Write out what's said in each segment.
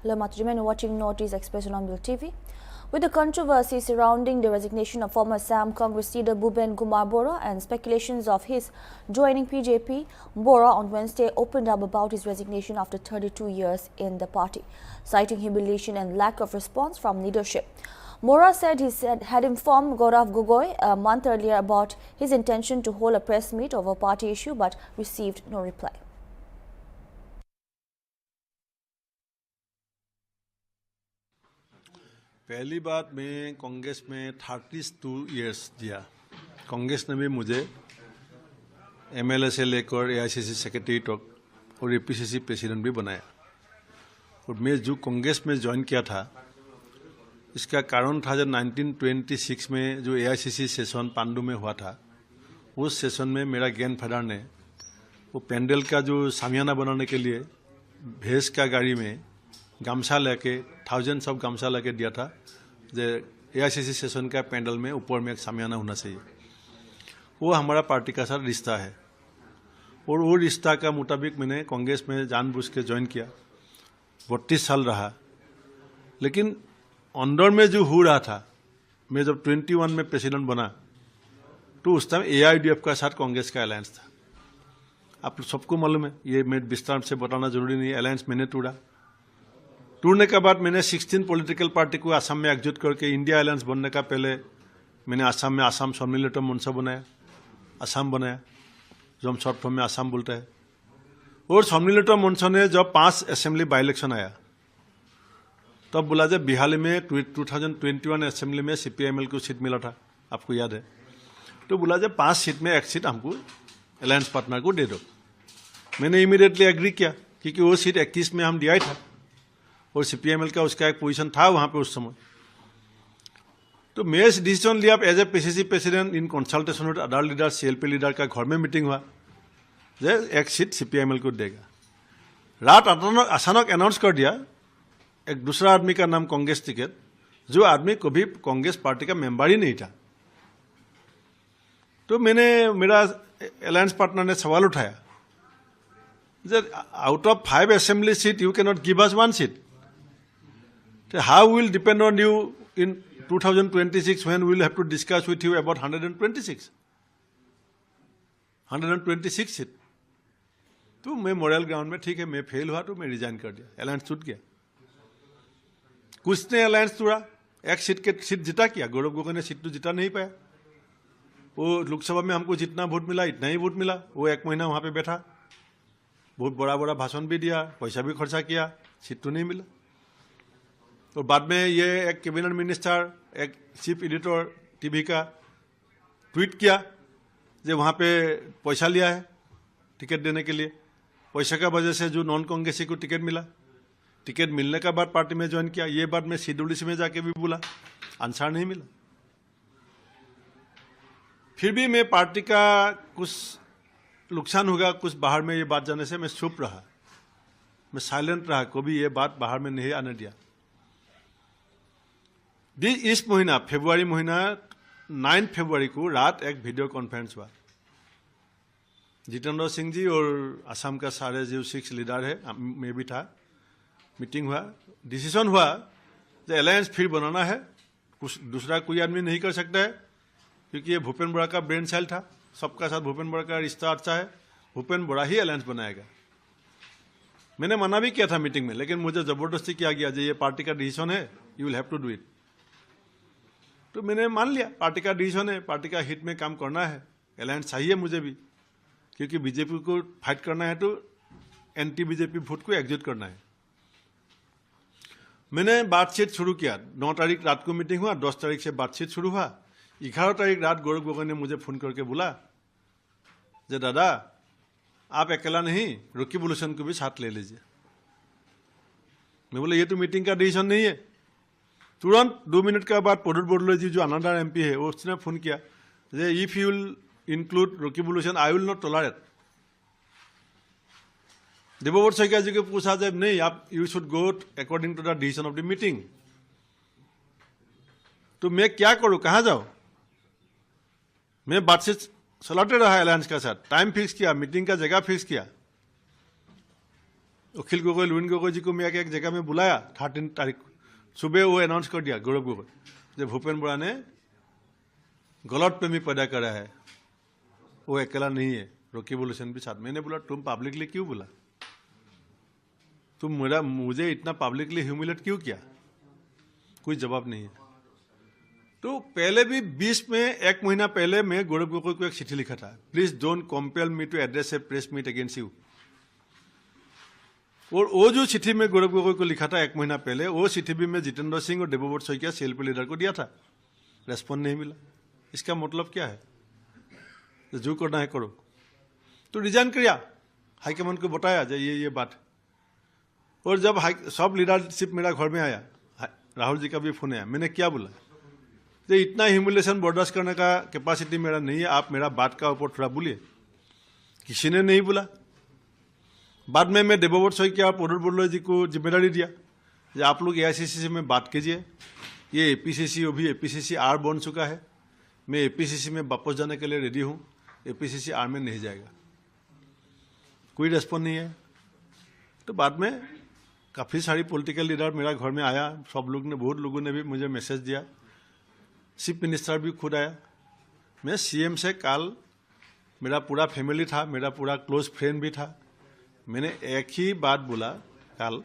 Hello, Matrijman, watching Notice Express on Bill TV. With the controversy surrounding the resignation of former Assam Congress leader Bhupen Kumar Bora and speculations of his joining BJP, Bora on Wednesday opened up about his resignation after 32 years in the party, citing humiliation and lack of response from leadership. Bora said had informed Gaurav Gogoi a month earlier about his intention to hold a press meet over party issue but received no reply. पहली बात मैं कांग्रेस में 32 years दिया। कांग्रेस ने भी मुझे MLA से लेकर एआईसीसी सेक्रेटरी तक और एपीसीसी प्रेसिडेंट भी बनाया। और मैं जो कांग्रेस में ज्वाइन किया था, इसका कारण था जब 1926 में जो एआईसीसी सेशन पांडु में हुआ था, उस सेशन में मेरा ग्रैंडफादर ने वो पेंडल का जो सामियाना बनाने के लिए भैंस का गाड़ी में गामछा लेके थाउजेंड्स ऑफ गामछा लेके दिया था। जो एआईसीसी सेशन का पेंडल में ऊपर में एक सामियाना होना चाहिए। वो हमारा पार्टी का साथ रिश्ता है और वो रिश्ता का मुताबिक मैंने कांग्रेस में जानबूझ के ज्वाइन किया। 32 साल रहा, लेकिन अंदर में जो हो रहा था, मैं जब 21 में प्रेसिडेंट बना तो उस टाइम एआईडीएफ का साथ कांग्रेस का अलायंस था। आप सबको मालूम है, ये मैं विस्तार से बताना जरूरी नहीं। अलायंस मैंने टूटने के बाद मैंने 16 पॉलिटिकल पार्टी को असम में एकजुट करके इंडिया अलायंस बनने का पहले मैंने असम में असम सम्मिलित मंच बनाया, असम बनाया, जो हम शॉर्ट फॉर्म में असम बोलते हैं। और सम्मिलित मंच ने जब 5 असेंबली बाई इलेक्शन आया, तब बोला जब बिहार में 2021 असेंबली में सीपीआईएमएल को सीट मिला था, आपको याद है। तो बोला जब 5 सीट में 1 सीट हमको अलायंस पार्टनर को दे दो। मैंने इमीडिएटली एग्री किया, क्योंकि वो सीट 21 में हम दिया ही था और सीपीएमएल का उसका एक पोजीशन था वहां पे उस समय। तो मैं इस डिसीजन लिया as a PCC president in consultation with other leader, CLP leader का घर में मीटिंग हुआ, जे 1 सीट सीपीएमएल को देगा। रात अचानक अनाउंस कर दिया एक दूसरा आदमी का नाम कांग्रेस टिकट, जो आदमी कभी कांग्रेस पार्टी का मेंबर ही नहीं था। तो मेरा अलायंस पार्टनर ने सवाल उठाया, out of 5 assembly seat you can not give us 1 seat. How will depend on you in 2026 when we will have to discuss with you about 126 seat. तो मैं मोरल ग्राउंड में ठीक है, मैं फेल हुआ तो मैं रिजाइन कर दिया, अलायंस छूट गया। कुछ ने अलायंस तोड़ा, 1 सीट जिता किया। गौरव गोगोई ने सीट तो जिता नहीं पाया। वो लोकसभा में हमको जितना वोट मिला इतना ही वोट मिला। वो 1 महीना वहां पे बैठा, बहुत बड़ा भाषण भी दिया, पैसा भी खर्चा किया, सीट तो नहीं मिला। और बाद में ये एक कैबिनेट मिनिस्टर, एक चीफ एडिटर टीवी का ट्वीट किया, जो वहाँ पे पैसा लिया है टिकट देने के लिए। पैसा का वजह से जो नॉन कांग्रेसी को टिकट मिला, टिकट मिलने के बाद पार्टी में ज्वाइन किया। ये बात मैं सीडब्ल्यूसी में जाके भी बोला, आंसर नहीं मिला। फिर भी मैं पार्टी का कुछ नुकसान होगा कुछ बाहर में ये बात जाने से मैं चुप रहा, मैं साइलेंट रहा, कभी ये बात बाहर में नहीं आने दिया। इस महीना फरवरी महीना 9 फरवरी को रात एक वीडियो कॉन्फ्रेंस हुआ। जितेंद्र सिंह जी और असम का सारे जो 6 लीडर है, मैं भी था, मीटिंग हुआ, डिसीजन हुआ कि अलायंस फिर बनाना है। कुछ दूसरा कोई आदमी नहीं कर सकता है, क्योंकि ये भूपेन बोरा का ब्रेन सेल था। सबका साथ भूपेन बोरा का रिश्ता अच्छा है, भूपेन बोरा ही अलायंस बनाएगा। मैंने मना भी किया था मीटिंग में, लेकिन मुझे जबरदस्ती किया गया, ये पार्टी का डिसीजन है, you will have to do it. तो मैंने मान लिया, पार्टी का डिसीजन है, पार्टी का हित में काम करना है, अलायंस चाहिए मुझे भी, क्योंकि बीजेपी को फाइट करना है तो एंटी बीजेपी वोट को एग्जिट करना है। मैंने बातचीत शुरू किया। 9 तारीख रात को मीटिंग हुआ, 10 तारीख से बातचीत शुरू हुआ। 11 तारीख रात गौरव गोगोई ने मुझे फोन करके बोला, जे दादा आप अकेला नहीं, रॉकी बुलोशन को भी साथ ले लीजिए। मैं बोला ये तो मीटिंग का डिसीजन नहीं है। तुरंत 2 मिनट के बाद पौडर बोडलो जी जो अनदर एमपी है, उसने फोन किया, if you will include Rocky बुलोशन I will not tolerate. Devabrata Saikia ji को पूछा जब नहीं, आप you should go according to the decision of the meeting. तो मैं क्या करूं, कहां जाऊं? मैं बातचीत चलाते रहा अलायंस के साथ, टाइम फिक्स किया, मीटिंग का जगह फिक्स किया, अखिल गोगोई लुइन गोगोई जी को मैं एक जगह में बुलाया 13 तारीख सुबह, वो अनाउंस कर दिया गौरव गोगोई जब भूपेन बोरा ने गलत प्रेमी पैदा करा है, वो अकेला नहीं है, रकीब उल हुसैन भी साथ। मैंने बोला तुम पब्लिकली क्यों बोला, तुम मुझे इतना पब्लिकली ह्यूमिलेट क्यों किया? कोई जवाब नहीं है। तो पहले भी 20 में 1 महीना पहले मैं गौरव गोगोई को एक चिट्ठी लिखा था, please don't compel me to address a press meet against you. और वो जो चिट्ठी में गौरव गोगोई को लिखा था 1 महीना पहले, वो चिट्ठी भी मैं जितेंद्र सिंह और देवव्रत शइकिया CLP लीडर को दिया था, रेस्पॉन्ड नहीं मिला। इसका मतलब क्या है? तो जो करना है करो। तो रिजाइन किया, हाईकमान को बताया जो ये बात। और जब सब लीडरशिप मेरा घर में आया, राहुल जी का भी फोन आया, मैंने क्या बोला, तो इतना ह्यूमिलेशन बर्दाश्त करने का कैपेसिटी मेरा नहीं है, आप मेरा बात का ऊपर थोड़ा बोलिए। किसी ने नहीं बोला। बाद में मैं देवव्रत शइकिया और प्रदोत बड़ोई जी को जिम्मेदारी दिया कि आप लोग AICC में बात कीजिए, ये APCC अभी APCC R बन चुका है, मैं APCC में वापस जाने के लिए रेडी हूँ, APCC R में नहीं जाएगा। कोई रेस्पॉन्ड नहीं है। तो बाद में काफ़ी सारी पॉलिटिकल लीडर मेरा घर में आया, सब लोग ने, बहुत लोगों ने भी मुझे मैसेज दिया, चीफ मिनिस्टर भी खुद आया। मैं CM से कल, मेरा पूरा फैमिली था, मेरा पूरा क्लोज फ्रेंड भी था, मैंने एक ही बात बोला कल,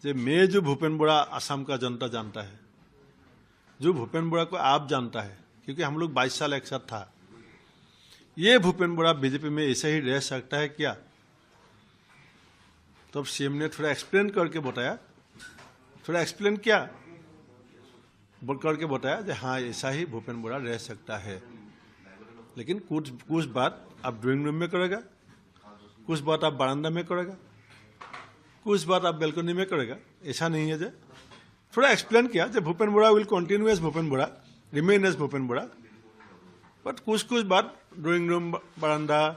कि मैं जो भूपेन बोरा असम का जनता जानता है, जो भूपेन बोरा को आप जानता है, क्योंकि हम लोग 22 साल एक साथ था, ये भूपेन बोरा बीजेपी में ऐसे ही रह सकता है क्या? तब CM ने थोड़ा एक्सप्लेन करके बताया, थोड़ा एक्सप्लेन किया करके बताया कि हाँ ऐसा ही भूपेन बोरा रह सकता है, लेकिन कुछ बात आप ड्राइंग रूम में करेगा, कुछ बात आप बरामदा में करेगा, कुछ बात आप बैल्कनी में करेगा। ऐसा नहीं है। जो थोड़ा एक्सप्लेन किया कि Bhupen Bora will continue as Bhupen Bora, remain as Bhupen Bora, but कुछ बात ड्राइंग रूम, बरामदा,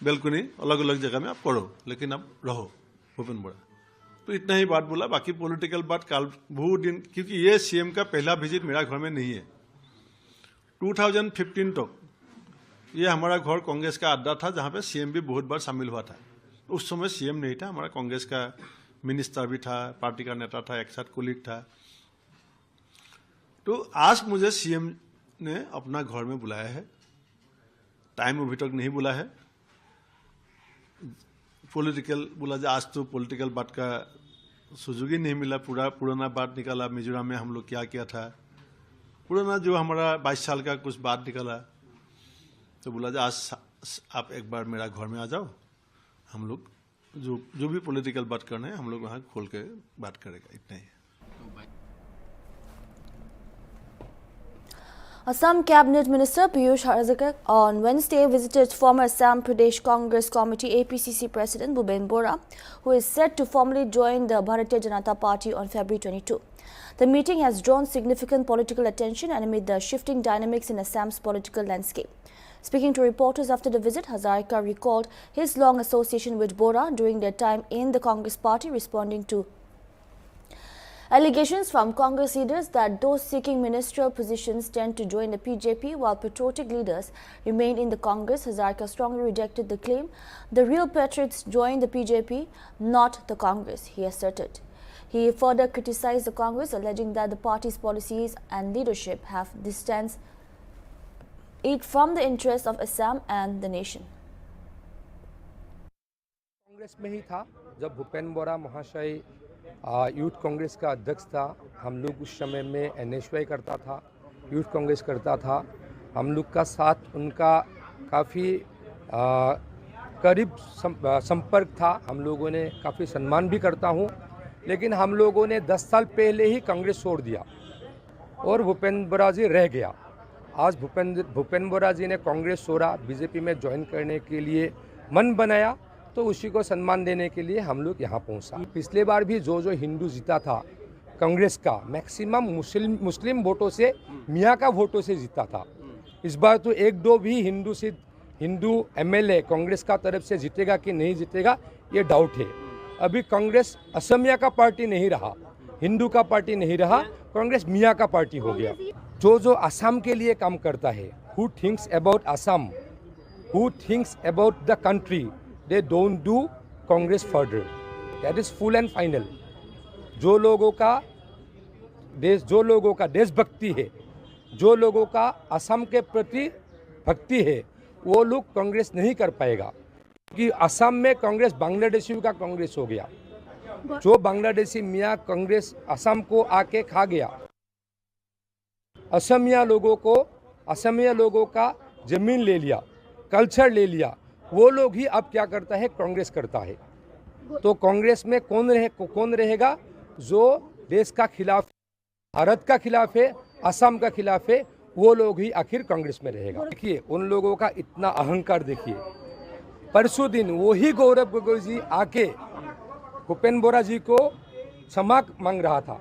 बैल्कनी अलग अलग जगह में आप करो, लेकिन आप रहो भूपेन बोरा। तो इतना ही बात बोला। बाकी पॉलिटिकल बात कल बहुत दिन, क्योंकि ये CM का पहला विजिट मेरा घर में नहीं है। 2015 तक ये हमारा घर कांग्रेस का अड्डा था, जहाँ पे CM भी बहुत बार शामिल हुआ था। उस समय CM नहीं था, हमारा कांग्रेस का मिनिस्टर भी था, पार्टी का नेता था, एक साथ कोलीग था। तो आज मुझे CM ने अपना घर में बुलाया है, टाइम अभी तक नहीं बुला है। पॉलिटिकल बोला जो आज तो पॉलिटिकल बात का सुजोग ही नहीं मिला, पूरा पुराना बात निकाला, मिजोरम में हम लोग क्या किया था, पुराना जो हमारा 22 साल का कुछ बात निकाला। तो बोला आज आप एक बार मेरा घर में आ जाओ, हम लोग जो भी पॉलिटिकल बात करना है हम लोग वहाँ खोल के बात करेगा, इतना ही। Assam Cabinet Minister Piyush Harazika on Wednesday visited former Assam Pradesh Congress Committee APCC President Bhupen Bora, who is set to formally join the Bharatiya Janata Party on February 22. The meeting has drawn significant political attention amid the shifting dynamics in Assam's political landscape. Speaking to reporters after the visit, Hazarika recalled his long association with Bora during their time in the Congress party, responding to allegations from Congress leaders that those seeking ministerial positions tend to join the BJP while patriotic leaders remain in the Congress. Hazarika strongly rejected the claim the real patriots join the BJP, not the Congress, he asserted. He further criticized the Congress, alleging that the party's policies and leadership have distanced it from the interests of Assam and the nation. Congress में ही था जब भूपेन बोरा महाशय youth Congress का अध्यक्ष था। हम लोग उस समय में NSY करता था, यूथ कांग्रेस करता था। हम लोग का साथ उनका काफ़ी करीब संपर्क था। हम लोगों ने काफ़ी सम्मान भी करता हूँ, लेकिन हम लोगों ने 10 साल पहले ही कांग्रेस छोड़ दिया और भूपेन बोरा जी रह गया। आज भूपेन बोरा जी ने कांग्रेस छोड़ा, बीजेपी में ज्वाइन करने के लिए मन बनाया, तो उसी को सम्मान देने के लिए हम लोग यहाँ पहुँचा। पिछले बार भी जो हिंदू जीता था कांग्रेस का, मैक्सिमम मुस्लिम वोटों से, मियाँ का वोटों से जीता था। इस बार तो 1-2 भी हिंदू MLA कांग्रेस का तरफ से जीतेगा कि नहीं जीतेगा, ये डाउट है। अभी कांग्रेस असमिया का पार्टी नहीं रहा, हिंदू का पार्टी नहीं रहा, कांग्रेस मियाँ का पार्टी हो गया। जो असम के लिए काम करता है, who thinks about Assam, who thinks about the country, they don't do Congress further. That is full and final. जो लोगों का देशभक्ति है, जो लोगों का असम के प्रति भक्ति है, वो लोग कांग्रेस नहीं कर पाएगा, कि असम में कांग्रेस बांग्लादेशियों का कांग्रेस हो गया। जो बांग्लादेशी मियाँ कांग्रेस असम को आके खा गया, असमिया लोगों का जमीन ले लिया, कल्चर ले लिया, वो लोग ही अब क्या करता है, कांग्रेस करता है। तो कांग्रेस में कौन रहेगा? जो देश का खिलाफ, भारत का खिलाफ है, असम का खिलाफ है, वो लोग ही आखिर कांग्रेस में रहेगा। देखिए उन लोगों का इतना अहंकार देखिए। परसों दिन वही गौरव गोगोई जी आके भूपेन बोरा जी को क्षमा मांग रहा था।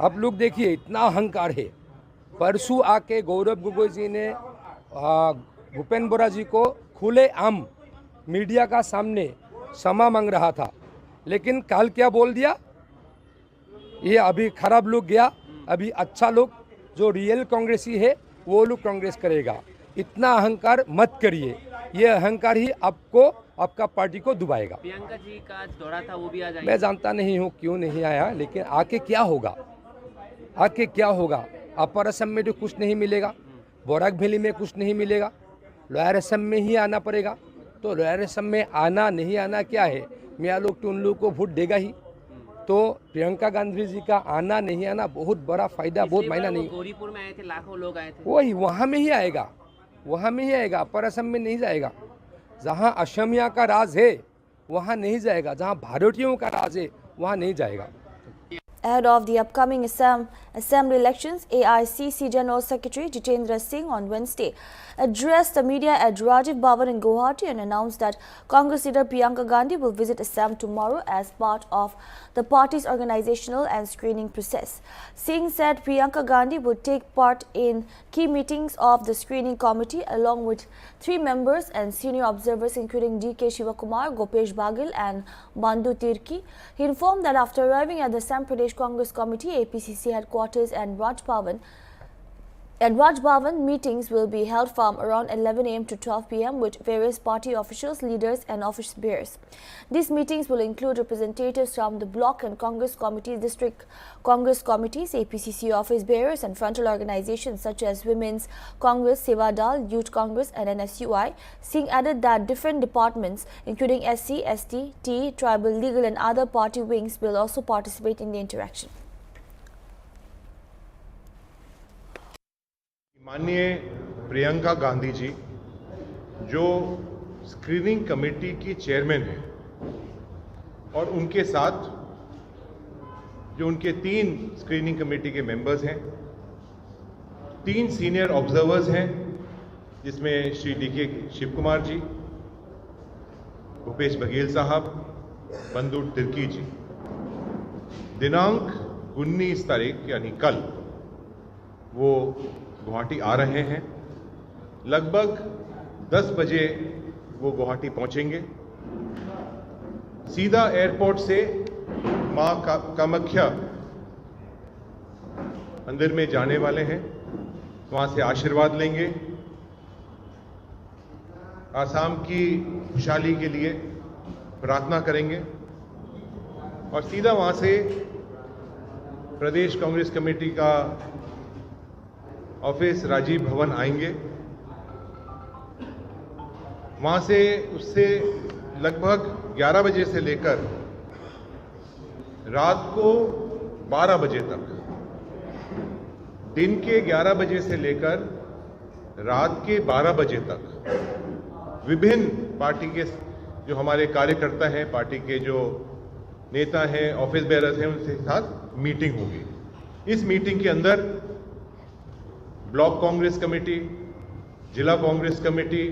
आप लोग देखिए इतना अहंकार है। परसों आके गौरव गोगोई जी ने भूपेन बोरा जी को खुले आम मीडिया का सामने क्षमा मांग रहा था, लेकिन कल क्या बोल दिया? ये अभी खराब लोग गया, अभी अच्छा लोग जो रियल कांग्रेसी है वो लोग कांग्रेस करेगा। इतना अहंकार मत करिए, ये अहंकार ही आपको, आपका पार्टी को डुबाएगा। प्रियंका जी का दौरा था, वो भी आ जाएंगे। मैं जानता नहीं हूँ क्यों नहीं आया, लेकिन आके क्या होगा, आके क्या होगा? अपर असम में तो कुछ नहीं मिलेगा, बोराक वैली में कुछ नहीं मिलेगा, लोअर असम में ही आना पड़ेगा। तो लोअर असम में आना नहीं आना क्या है, मियाँ लोग तो उन लोग को वोट देगा ही। तो प्रियंका गांधी जी का आना नहीं आना बहुत बड़ा फायदा, बहुत मायना नहीं। गौरीपुर में आए थे, लाखों लोग आए थे। वही वहाँ में ही आएगा, वहाँ में ही आएगा, अपर असम में नहीं जाएगा। जहाँ असमिया का राज है वहाँ नहीं जाएगा, जहाँ भारतीयों का राज है वहाँ नहीं जाएगा। Ahead of the upcoming Assembly elections, AICC General Secretary Jitendra Singh on Wednesday addressed the media at Rajiv Bhavan in Guwahati and announced that Congress leader Priyanka Gandhi will visit Assam tomorrow as part of the party's organizational and screening process. Singh said Priyanka Gandhi would take part in key meetings of the screening committee along with 3 members and senior observers including D.K. Shivakumar, Gopesh Baghel and Bandhu Tirki. He informed that after arriving at the Assam Pradesh Congress Committee APCC headquarters and Raj Bhavan meetings will be held from around 11 am to 12 pm with various party officials, leaders and office bearers. These meetings will include representatives from the block and Congress committees, district Congress committees, APCC office bearers and frontal organizations such as Women's Congress, Seva Dal, Youth Congress and NSUI. Singh added that different departments including SC, ST, T, tribal, legal and other party wings will also participate in the interaction. माननीय प्रियंका गांधी जी जो screening committee की chairman हैं और उनके साथ जो उनके 3 screening committee के मेंबर्स हैं, 3 सीनियर ऑब्जर्वर्स हैं जिसमें श्री D.K. शिव कुमार जी, भूपेश बघेल साहब, बंधु तिर्की जी, दिनांक 19 तारीख यानी कल वो गुवाहाटी आ रहे हैं। लगभग 10 बजे वो गुवाहाटी पहुंचेंगे। सीधा एयरपोर्ट से मां कामाख्या मंदिर में जाने वाले हैं, वहां से आशीर्वाद लेंगे, आसाम की खुशहाली के लिए प्रार्थना करेंगे और सीधा वहां से प्रदेश कांग्रेस कमेटी का ऑफिस राजीव भवन आएंगे। वहां से उससे लगभग 11 बजे से लेकर रात को 12 बजे तक, दिन के 11 बजे से लेकर रात के 12 बजे तक विभिन्न पार्टी के जो हमारे कार्यकर्ता हैं, पार्टी के जो नेता हैं, ऑफिस बेयरर्स हैं, उनके साथ मीटिंग होगी। इस मीटिंग के अंदर ब्लॉक कांग्रेस कमेटी, जिला कांग्रेस कमेटी,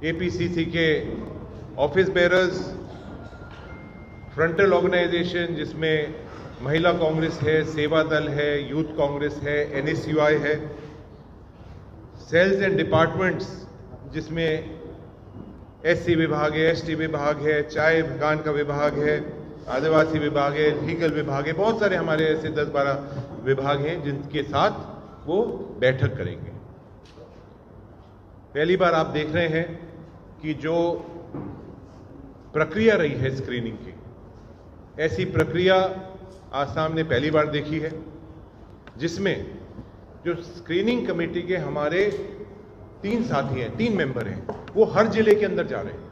APCC के ऑफिस बेयरर्स, फ्रंटल ऑर्गेनाइजेशन जिसमें महिला कांग्रेस है, सेवा दल है, यूथ कांग्रेस है, NSUI है, सेल्स एंड डिपार्टमेंट्स जिसमें SC विभाग है, ST विभाग है, चाय बगान का विभाग है, आदिवासी विभाग है, लीगल विभाग है, बहुत सारे हमारे ऐसे 10-12 विभाग हैं जिनके साथ वो बैठक करेंगे। पहली बार आप देख रहे हैं कि जो प्रक्रिया रही है स्क्रीनिंग की, ऐसी प्रक्रिया आसाम ने पहली बार देखी है, जिसमें जो स्क्रीनिंग कमेटी के हमारे 3 साथी हैं, 3 मेंबर हैं, वो हर जिले के अंदर जा रहे हैं,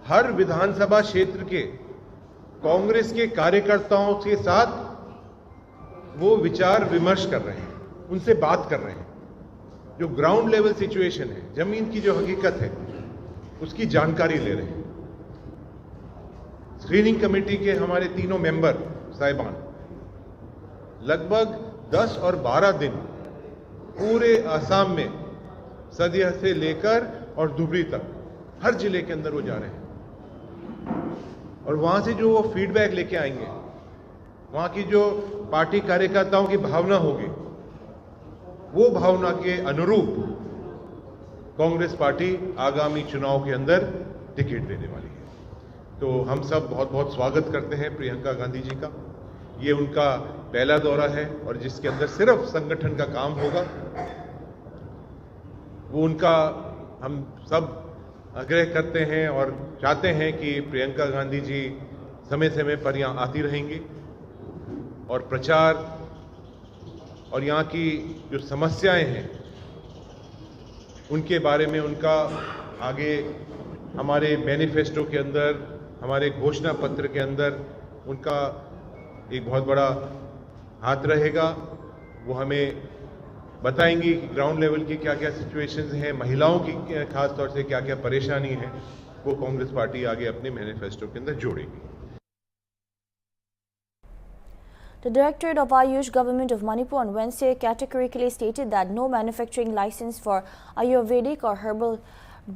हर विधानसभा क्षेत्र के कांग्रेस के कार्यकर्ताओं के साथ वो विचार विमर्श कर रहे हैं, उनसे बात कर रहे हैं, जो ग्राउंड लेवल सिचुएशन है, जमीन की जो हकीकत है, उसकी जानकारी ले रहे हैं। स्क्रीनिंग कमेटी के हमारे तीनों मेंबर साहिबान लगभग 10 और 12 दिन पूरे आसाम में सदिया से लेकर और धुबरी तक हर जिले के अंदर वो जा रहे हैं, और वहां से जो वो फीडबैक लेके आएंगे, वहां की जो पार्टी कार्यकर्ताओं की भावना होगी, वो भावना के अनुरूप कांग्रेस पार्टी आगामी चुनाव के अंदर टिकट देने वाली है। तो हम सब बहुत बहुत स्वागत करते हैं प्रियंका गांधी जी का। ये उनका पहला दौरा है और जिसके अंदर सिर्फ संगठन का काम होगा, वो उनका हम सब आग्रह करते हैं और चाहते हैं कि प्रियंका गांधी जी समय समय पर यहाँ आती रहेंगी और प्रचार और यहाँ की जो समस्याएं हैं उनके बारे में उनका आगे हमारे मैनिफेस्टो के अंदर, हमारे घोषणा पत्र के अंदर उनका एक बहुत बड़ा हाथ रहेगा। वो हमें बताएंगी कि ग्राउंड लेवल की क्या क्या सिचुएशंस हैं, महिलाओं की खास तौर से क्या क्या परेशानी है, वो कांग्रेस पार्टी आगे अपने मैनिफेस्टो के अंदर जोड़ेगी। The Directorate of Ayush Government of Manipur on Wednesday categorically stated that no manufacturing license for Ayurvedic or herbal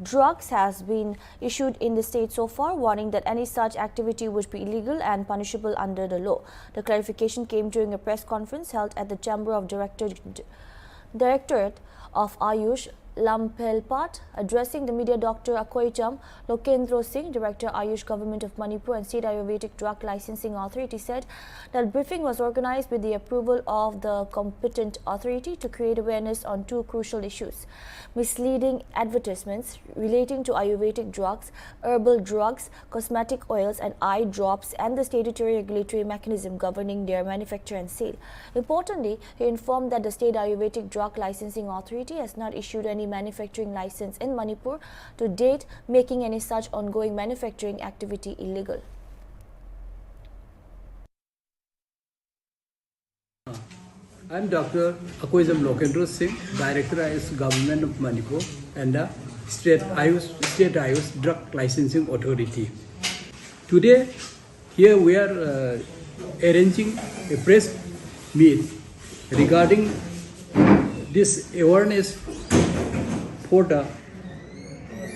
drugs has been issued in the state so far, warning that any such activity would be illegal and punishable under the law. The clarification came during a press conference held at the Chamber of Directorate of Ayush, Lampelpat. Addressing the media, Dr. Akoicham Lokendro Singh, Director Ayush Government of Manipur and State Ayurvedic Drug Licensing Authority, said that briefing was organized with the approval of the competent authority to create awareness on 2 crucial issues: misleading advertisements relating to Ayurvedic drugs, herbal drugs, cosmetic oils and eye drops, and the statutory regulatory mechanism governing their manufacture and sale. Importantly, he informed that the State Ayurvedic Drug Licensing Authority has not issued any manufacturing license in Manipur to date, making any such ongoing manufacturing activity illegal. I am Dr. Akoizam Lokendro Singh, Director Ayush Government of Manipur and the State Ayush Drug Licensing Authority. Today, here we are arranging a press meet regarding this awareness for the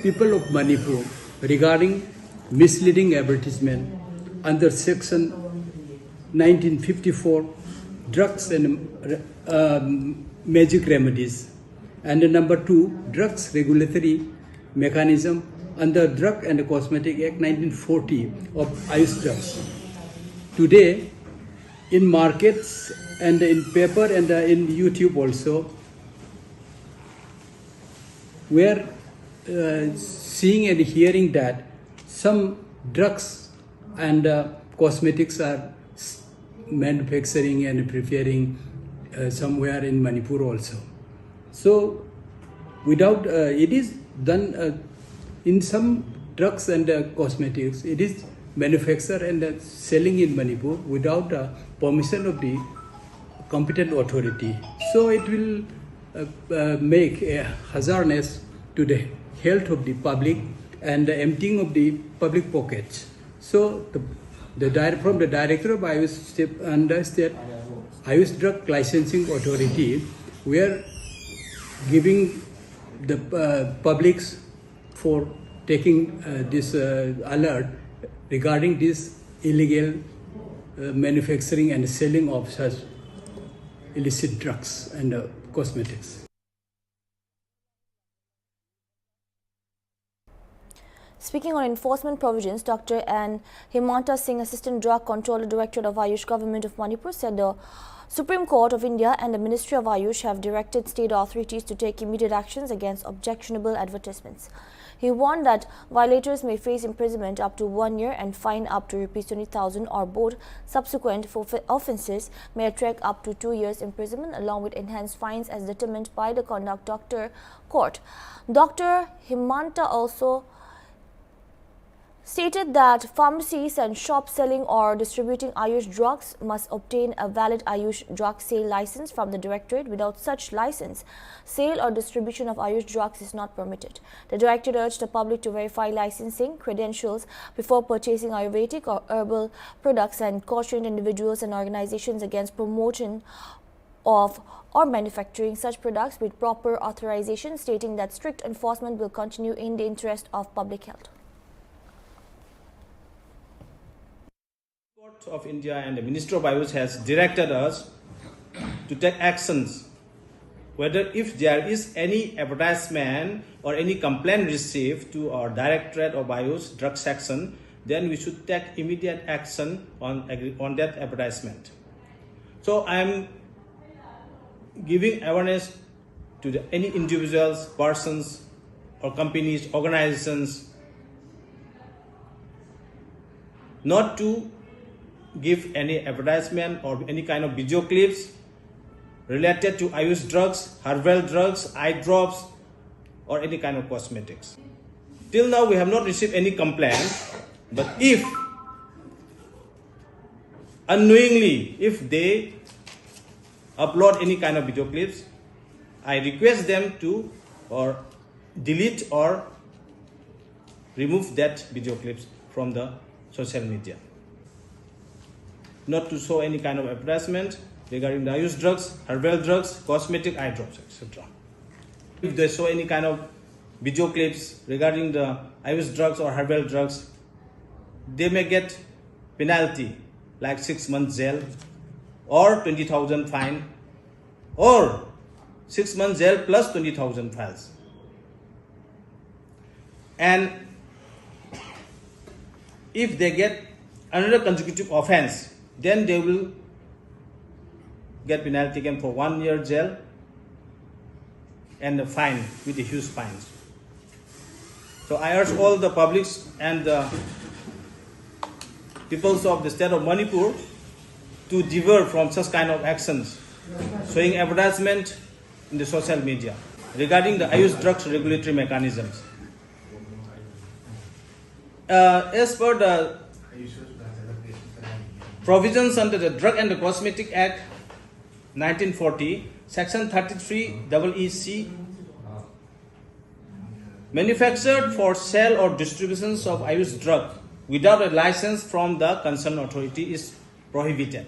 people of Manipur regarding misleading advertisement under Section 1954, drugs and magic remedies, and number 2, drugs regulatory mechanism under Drug and Cosmetic Act 1940 of Ayush drugs. Today, in markets and in paper and in YouTube also, we are seeing and hearing that some drugs and cosmetics are manufacturing and preparing somewhere in Manipur also. So, without it is done in some drugs and cosmetics, it is manufactured and selling in Manipur without permission of the competent authority. So, it will make a hazardous to the health of the public and the emptying of the public pockets. So, from the Director of Ayush and the State Ayush Drug Licensing Authority, we are giving the publics for taking this alert regarding this illegal manufacturing and selling of such illicit drugs and cosmetics. Speaking on enforcement provisions, Dr. N. Himanta Singh, Assistant Drug Controller, Directorate of Ayush Government of Manipur, said the Supreme Court of India and the Ministry of Ayush have directed state authorities to take immediate actions against objectionable advertisements. He warned that violators may face imprisonment up to 1 year and fine up to Rs 20,000 or both. Subsequent offences may attract up to 2 years imprisonment along with enhanced fines as determined by the Conduct Doctor Court. Dr. Himanta also stated that pharmacies and shops selling or distributing Ayush drugs must obtain a valid Ayush drug sale license from the Directorate. Without such license, sale or distribution of Ayush drugs is not permitted. The Directorate urged the public to verify licensing credentials before purchasing Ayurvedic or herbal products and cautioned individuals and organizations against promotion of or manufacturing such products with proper authorization, stating that strict enforcement will continue in the interest of public health. Of India and the Minister of Ayush has directed us to take actions whether if there is any advertisement or any complaint received to our Directorate of Ayush drug section, then we should take immediate action on that advertisement. So I am giving awareness to any individuals, persons or companies, organizations not to give any advertisement or any kind of video clips related to Ayush drugs, herbal drugs, eye drops or any kind of cosmetics. Till now we have not received any complaint, but if unknowingly if they upload any kind of video clips, I request them to or delete or remove that video clips from the social media. Not to show any kind of advertisement regarding the Ayush drugs, herbal drugs, cosmetic, eye drops, etc. If they show any kind of video clips regarding the Ayush drugs or herbal drugs, they may get penalty like 6 months jail or 20,000 fine or 6 months jail plus 20,000 fines. And if they get another consecutive offense, then they will get penalty again for 1 year jail and a fine with a huge fines. So I urge all the publics and the peoples of the state of Manipur to divert from such kind of actions, showing advertisement in the social media regarding the Ayush drugs regulatory mechanisms. As per the provisions under the Drug and the Cosmetic Act 1940, Section 33 EEC, manufactured for sale or distributions of Ayush drug without a license from the concerned authority is prohibited.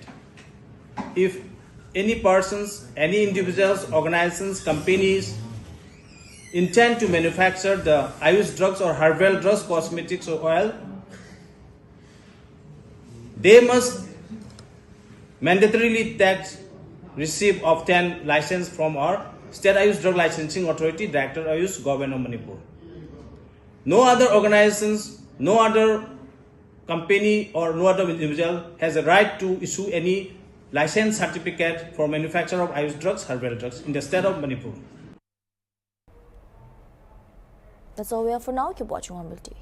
If any persons, any individuals, organizations, companies intend to manufacture the Ayush drugs or herbal drugs, cosmetics or oil, they must mandatorily receive obtain license from our State Ayush Drug Licensing Authority, Director Ayush, Government of Manipur. No other organizations, no other company or no other individual has a right to issue any license certificate for manufacture of Ayush drugs, herbal drugs in the state of Manipur. That's all we have for now. Keep watching Hornbill TV.